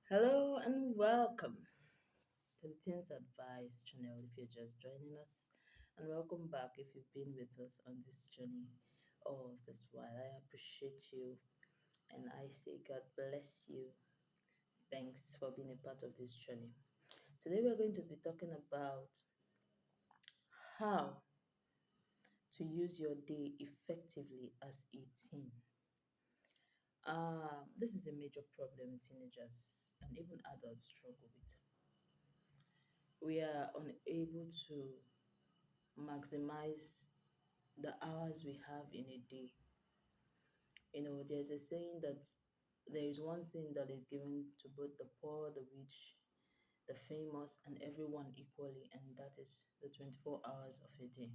Hello and welcome to the Teens Advice channel if you're just joining us, and welcome back if you've been with us on this journey all this while. I appreciate you and I say God bless you. Thanks for being a part of this journey. Today we're going to be talking about how to use your day effectively as a teen. This is a major problem teenagers and even adults struggle with. We are unable to maximize the hours we have in a day. There's a saying that there is one thing that is given to both the poor, the rich, the famous, and everyone equally, and that is the 24 hours of a day.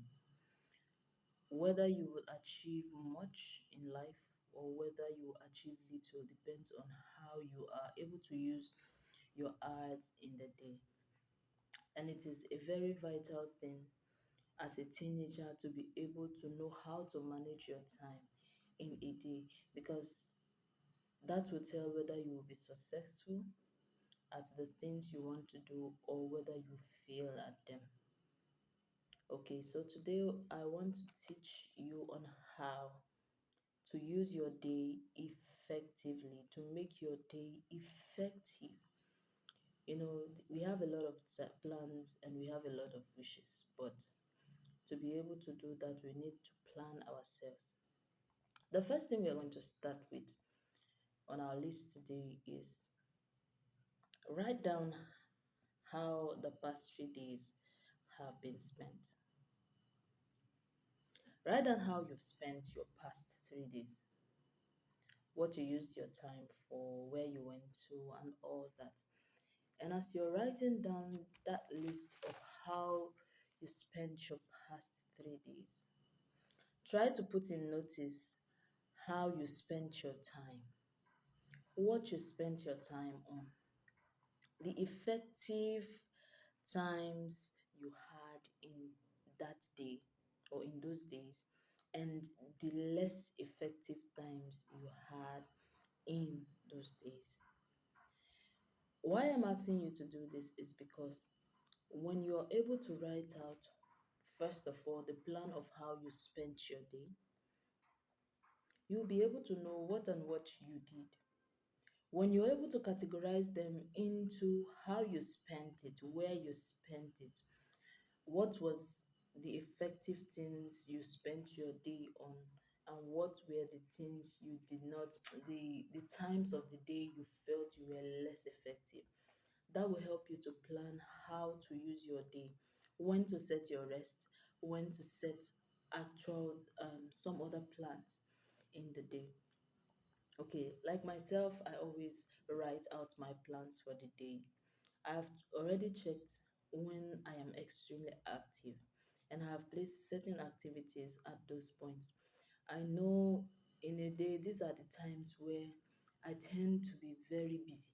Whether you will achieve much in life or whether you will achieve little depends on how you are able to use your hours in the day. And it is a very vital thing as a teenager to be able to know how to manage your time in a day, because that will tell whether you will be successful at the things you want to do or whether you fail at them. Okay, so today I want to teach you on how to use your day effectively, to make your day effective. We have a lot of plans and we have a lot of wishes, but to be able to do that, we need to plan ourselves. The first thing we're going to start with on our list today is write down how the past 3 days have been spent. Write down how you've spent your past 3 days, what you used your time for, where you went to, and all that. And as you're writing down that list of how you spent your past 3 days, try to put in notice how you spent your time, what you spent your time on, the effective times you had in that day or in those days, and the less effective times you had in those days. Why I'm asking you to do this is because when you're able to write out, first of all, the plan of how you spent your day, you'll be able to know what and what you did. When you're able to categorize them into how you spent it, where you spent it, what was the effective things you spent your day on, and what were the things you did not, the times of the day you felt you were less effective. That will help you to plan how to use your day, when to set your rest, when to set actual some other plans in the day. Okay, like myself, I always write out my plans for the day. I've already checked when I am extremely active and I have placed certain activities at those points. I know in a day, these are the times where I tend to be very busy.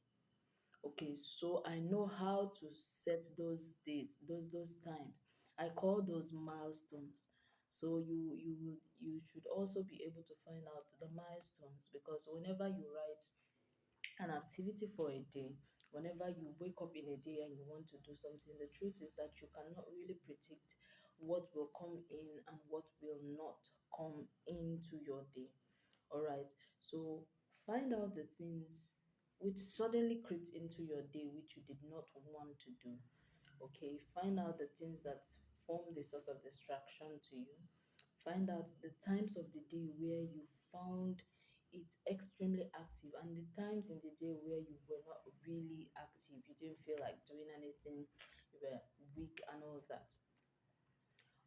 Okay, so I know how to set those days, those times. I call those milestones. So you should also be able to find out the milestones, because whenever you write an activity for a day, whenever you wake up in a day and you want to do something, the truth is that you cannot really predict what will come in and what will not come into your day. All right. So find out the things which suddenly crept into your day which you did not want to do. Okay. Find out the things that form the source of distraction to you. Find out the times of the day where you found it extremely active and the times in the day where you were not really active. You didn't feel like doing anything, you were weak and all that.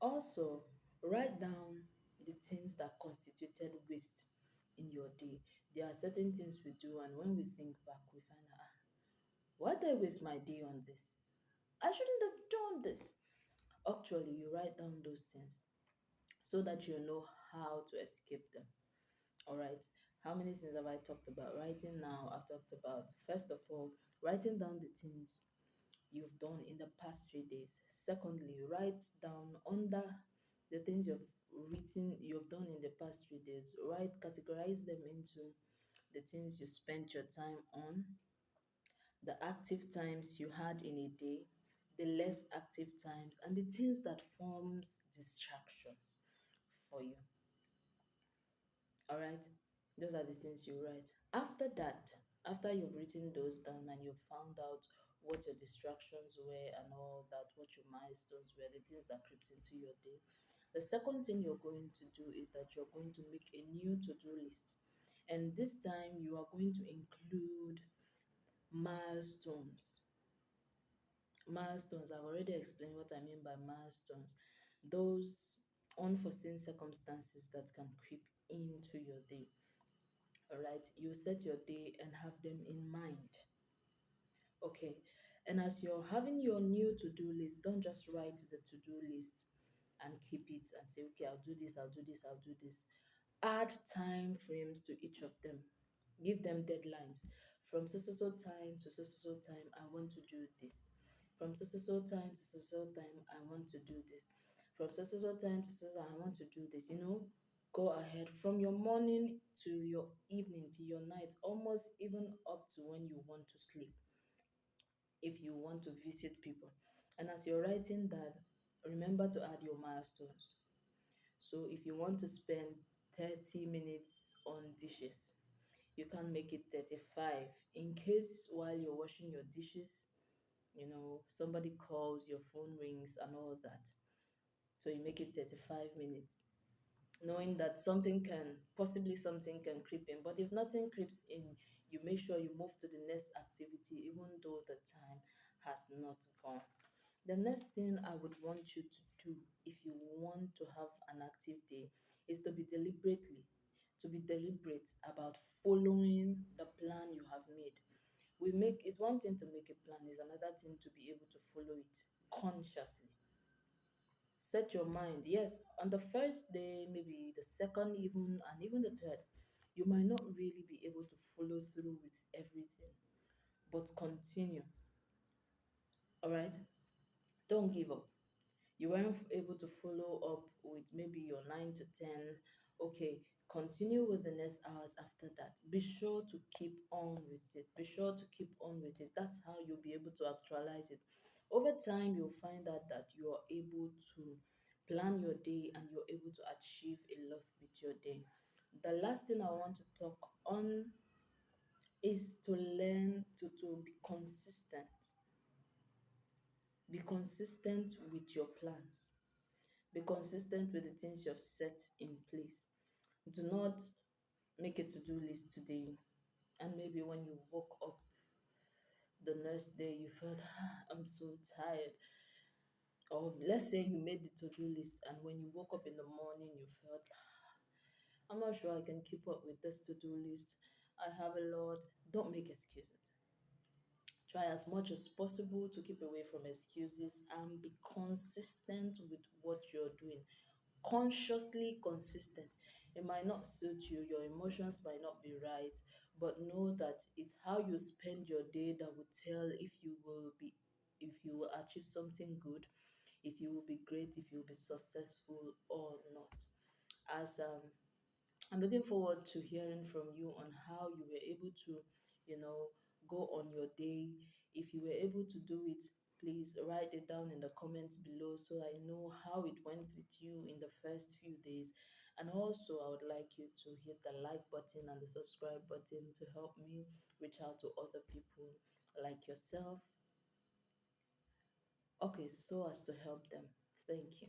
Also, write down the things that constituted waste in your day. There are certain things we do, and when we think back, we find out, why did I waste my day on this? I shouldn't have done this. Actually, you write down those things so that you know how to escape them. All right. How many things have I talked about? Writing now, I've talked about, first of all, writing down the things you've done in the past 3 days. Secondly, write down under the things you've done in the past 3 days. Categorize them into the things you spent your time on, the active times you had in a day, the less active times, and the things that forms distractions for you. All right, those are the things you write. After that, after you've written those down and you've found out what your distractions were and all that, what your milestones were, the things that crept into your day, the second thing you're going to do is that you're going to make a new to-do list. And this time you are going to include milestones. Milestones, I've already explained what I mean by milestones. Those unforeseen circumstances that can creep into your day. All right, you set your day and have them in mind. Okay, and as you're having your new to-do list, don't just write the to-do list and keep it and say, okay, I'll do this, I'll do this, I'll do this. Add time frames to each of them. Give them deadlines. From so time to so time, I want to do this. From so time to so time, I want to do this. From so time to so I want to do this. Go ahead from your morning to your evening to your night, almost even up to when you want to sleep, if you want to visit people. And as you're writing that, remember to add your milestones. So if you want to spend 30 minutes on dishes, you can make it 35 in case while you're washing your dishes, somebody calls, your phone rings, and all that. So you make it 35 minutes, knowing that something can creep in. But if nothing creeps in, you make sure you move to the next activity, even though the time has not gone. The next thing I would want you to do if you want to have an active day is to be deliberate about following the plan you have made. It's one thing to make a plan, it's another thing to be able to follow it consciously. Set your mind. Yes, on the first day, maybe the second, even, and even the third, you might not really be able to follow through with everything, but continue. All right? Don't give up. You weren't able to follow up with maybe your 9 to 10. Okay, continue with the next hours after that. Be sure to keep on with it. Be sure to keep on with it. That's how you'll be able to actualize it. Over time, you'll find out that you are able to plan your day and you're able to achieve a lot with your day. The last thing I want to talk on is to learn to be consistent. Be consistent with your plans. Be consistent with the things you have set in place. Do not make a to do list today, and maybe when you woke up the next day, you felt, I'm so tired. Or let's say you made the to do list, and when you woke up in the morning, you felt, I'm not sure I can keep up with this to do list. I have a lot. Don't make excuses. Try as much as possible to keep away from excuses and be consistent with what you're doing. Consciously consistent. It might not suit you, your emotions might not be right, but know that it's how you spend your day that will tell if you will achieve something good, if you will be great, if you will be successful or not. As I'm looking forward to hearing from you on how you were able to, you know, go on your day. If you were able to do it, please write it down in the comments below so I know how it went with you in the first few days. And also, I would like you to hit the like button and the subscribe button to help me reach out to other people like yourself. Okay, so as to help them. Thank you.